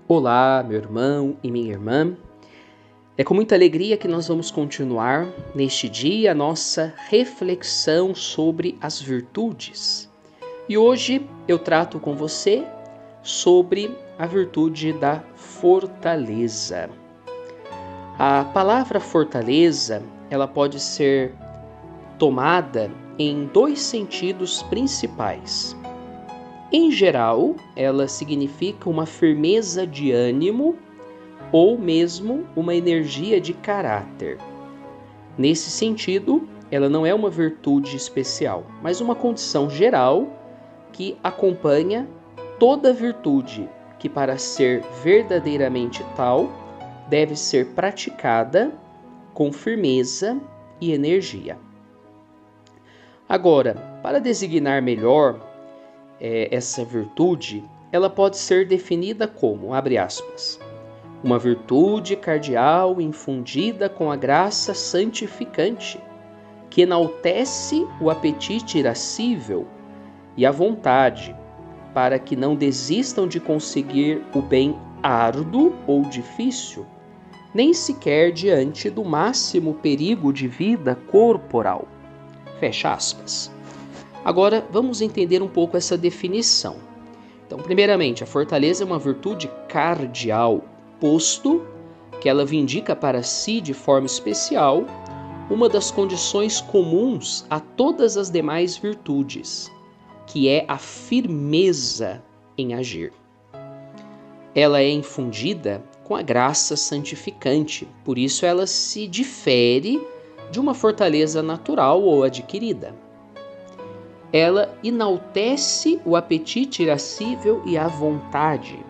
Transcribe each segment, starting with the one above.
Olá, meu irmão e minha irmã. É com muita alegria que nós vamos continuar neste dia a nossa reflexão sobre as virtudes. E hoje eu trato com você sobre a virtude da fortaleza. A palavra fortaleza, ela pode ser tomada em dois sentidos principais. Em geral, ela significa uma firmeza de ânimo ou mesmo uma energia de caráter. Nesse sentido, ela não é uma virtude especial, mas uma condição geral que acompanha toda virtude que, para ser verdadeiramente tal, deve ser praticada com firmeza e energia. Agora, para designar melhor essa virtude, ela pode ser definida como, abre aspas, uma virtude cardial infundida com a graça santificante, que enaltece o apetite irascível e a vontade, para que não desistam de conseguir o bem árduo ou difícil, nem sequer diante do máximo perigo de vida corporal. Fecha aspas. Agora, vamos entender um pouco essa definição. Então, primeiramente, a fortaleza é uma virtude cardial, posto que ela vindica para si de forma especial uma das condições comuns a todas as demais virtudes, que é a firmeza em agir. Ela é infundida com a graça santificante, por isso ela se difere de uma fortaleza natural ou adquirida. Ela enaltece o apetite irascível e a vontade.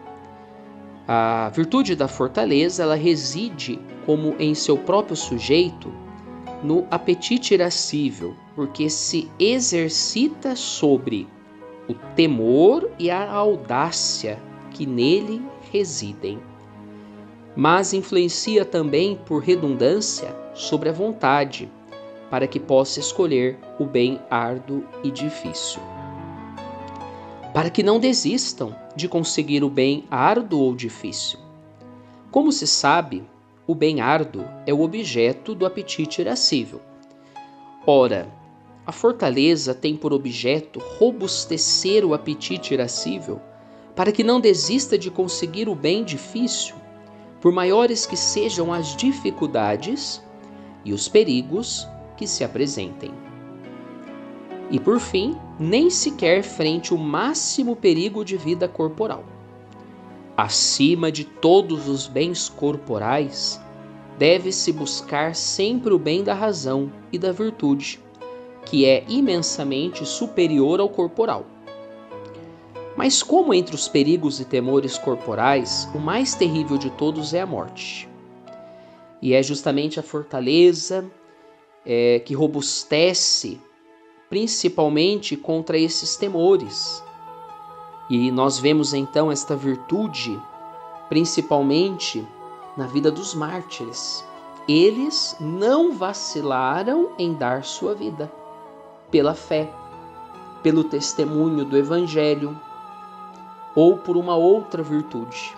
A virtude da fortaleza, ela reside como em seu próprio sujeito no apetite irascível, porque se exercita sobre o temor e a audácia que nele residem, mas influencia também, por redundância, sobre a vontade, para que possa escolher o bem árduo e difícil. Para que não desistam de conseguir o bem árduo ou difícil. Como se sabe, o bem árduo é o objeto do apetite irascível. Ora, a fortaleza tem por objeto robustecer o apetite irascível, para que não desista de conseguir o bem difícil, por maiores que sejam as dificuldades e os perigos que se apresentem. E por fim, nem sequer frente ao máximo perigo de vida corporal. Acima de todos os bens corporais, deve-se buscar sempre o bem da razão e da virtude, que é imensamente superior ao corporal. Mas como entre os perigos e temores corporais, o mais terrível de todos é a morte. E é justamente a fortaleza que robustece principalmente contra esses temores. E nós vemos então esta virtude principalmente na vida dos mártires. Eles não vacilaram em dar sua vida pela fé, pelo testemunho do Evangelho ou por uma outra virtude.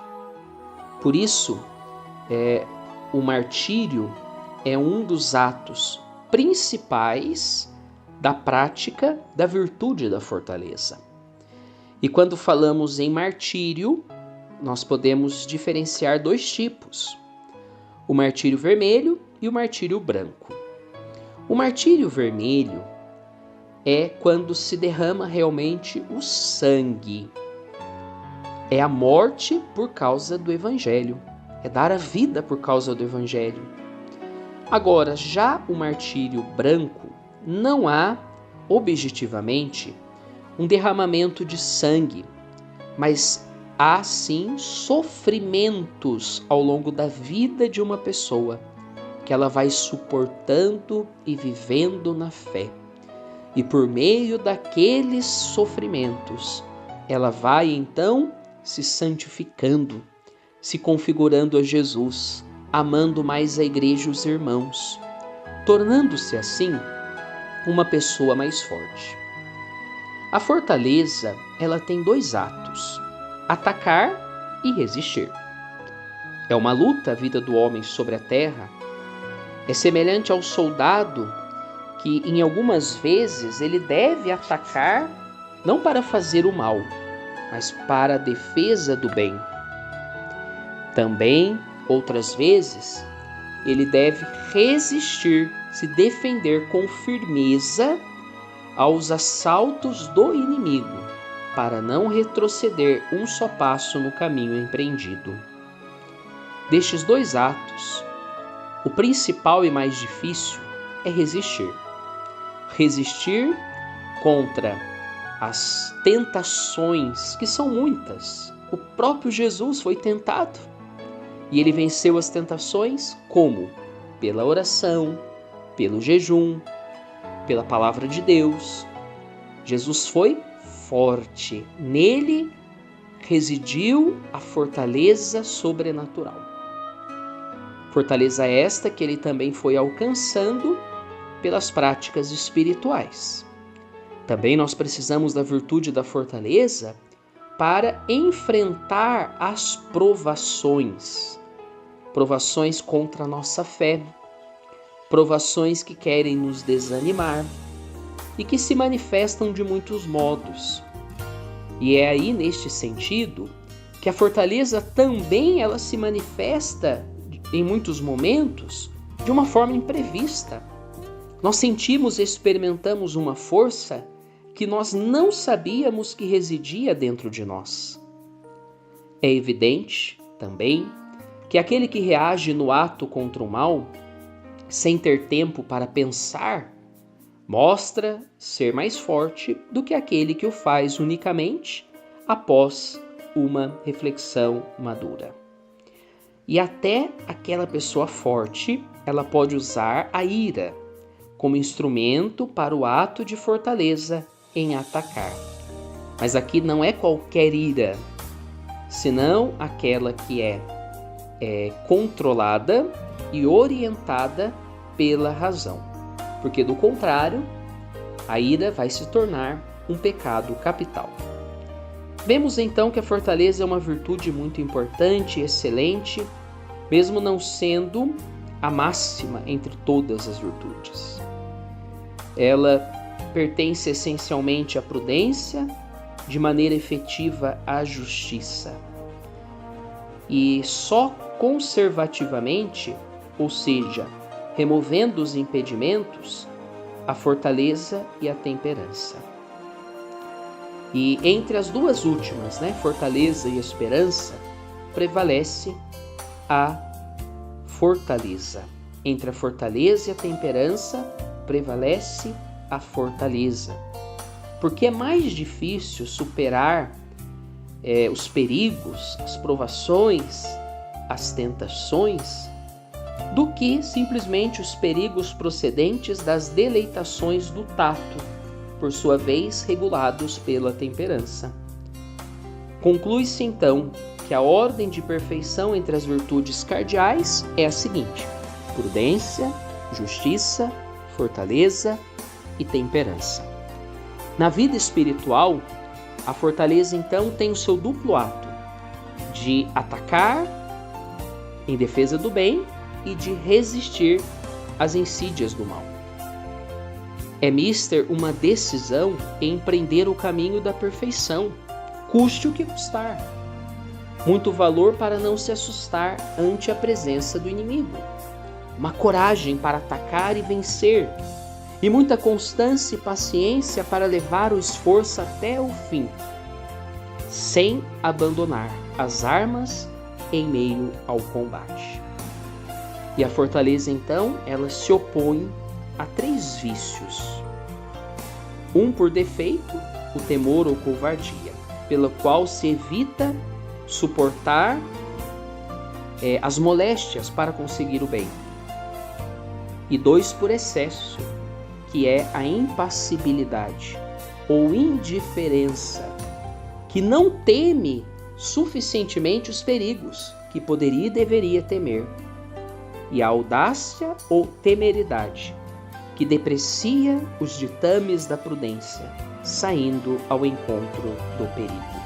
Por isso, o martírio é um dos atos principais da prática da virtude da fortaleza. E quando falamos em martírio, nós podemos diferenciar dois tipos: o martírio vermelho e o martírio branco. O martírio vermelho é quando se derrama realmente o sangue. É a morte por causa do Evangelho. É dar a vida por causa do Evangelho. Agora, já o martírio branco, não há, objetivamente, um derramamento de sangue, mas há sim sofrimentos ao longo da vida de uma pessoa, que ela vai suportando e vivendo na fé. E por meio daqueles sofrimentos, ela vai então se santificando, se configurando a Jesus, amando mais a igreja e os irmãos, tornando-se assim uma pessoa mais forte. A fortaleza, ela tem dois atos: atacar e resistir. É uma luta a vida do homem sobre a terra. É semelhante ao soldado que, em algumas vezes, ele deve atacar não para fazer o mal, mas para a defesa do bem. Também, outras vezes, ele deve resistir, se defender com firmeza aos assaltos do inimigo, para não retroceder um só passo no caminho empreendido. Destes dois atos, o principal e mais difícil é resistir. Resistir contra as tentações, que são muitas. O próprio Jesus foi tentado e ele venceu as tentações como? Pela oração, pelo jejum, pela palavra de Deus. Jesus foi forte. Nele residiu a fortaleza sobrenatural. Fortaleza esta que ele também foi alcançando pelas práticas espirituais. Também nós precisamos da virtude da fortaleza para enfrentar as provações. Provações contra a nossa fé. Provações que querem nos desanimar e que se manifestam de muitos modos. E é aí, neste sentido, que a fortaleza também ela se manifesta em muitos momentos de uma forma imprevista. Nós sentimos e experimentamos uma força que nós não sabíamos que residia dentro de nós. É evidente também que aquele que reage no ato contra o mal, sem ter tempo para pensar, mostra ser mais forte do que aquele que o faz unicamente após uma reflexão madura. E até aquela pessoa forte, ela pode usar a ira como instrumento para o ato de fortaleza em atacar. Mas aqui não é qualquer ira, senão aquela que é controlada e orientada pela razão. Porque do contrário, a ira vai se tornar um pecado capital. Vemos então que a fortaleza é uma virtude muito importante e excelente, mesmo não sendo a máxima entre todas as virtudes. Ela pertence essencialmente à prudência, de maneira efetiva à justiça. E só conservativamente, ou seja, removendo os impedimentos, a fortaleza e a temperança. E entre as duas últimas, fortaleza e esperança, prevalece a fortaleza. Entre a fortaleza e a temperança, prevalece a fortaleza. Porque é mais difícil superar os perigos, as provações, as tentações, do que simplesmente os perigos procedentes das deleitações do tato, por sua vez regulados pela temperança. Conclui-se então que a ordem de perfeição entre as virtudes cardeais é a seguinte: prudência, justiça, fortaleza e temperança. Na vida espiritual, a fortaleza então tem o seu duplo ato de atacar em defesa do bem e de resistir às insídias do mal. É mister uma decisão em empreender o caminho da perfeição, custe o que custar. Muito valor para não se assustar ante a presença do inimigo. Uma coragem para atacar e vencer. E muita constância e paciência para levar o esforço até o fim, sem abandonar as armas em meio ao combate. E a fortaleza, então, ela se opõe a 3 vícios. Um por defeito, o temor ou covardia, pela qual se evita suportar as moléstias para conseguir o bem. E 2 por excesso, que é a impassibilidade ou indiferença, que não teme suficientemente os perigos que poderia e deveria temer. E a audácia ou temeridade, que deprecia os ditames da prudência, saindo ao encontro do perigo.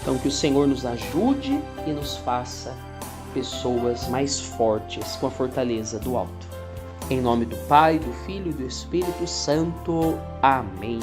Então que o Senhor nos ajude e nos faça pessoas mais fortes com a fortaleza do alto. Em nome do Pai, do Filho e do Espírito Santo. Amém.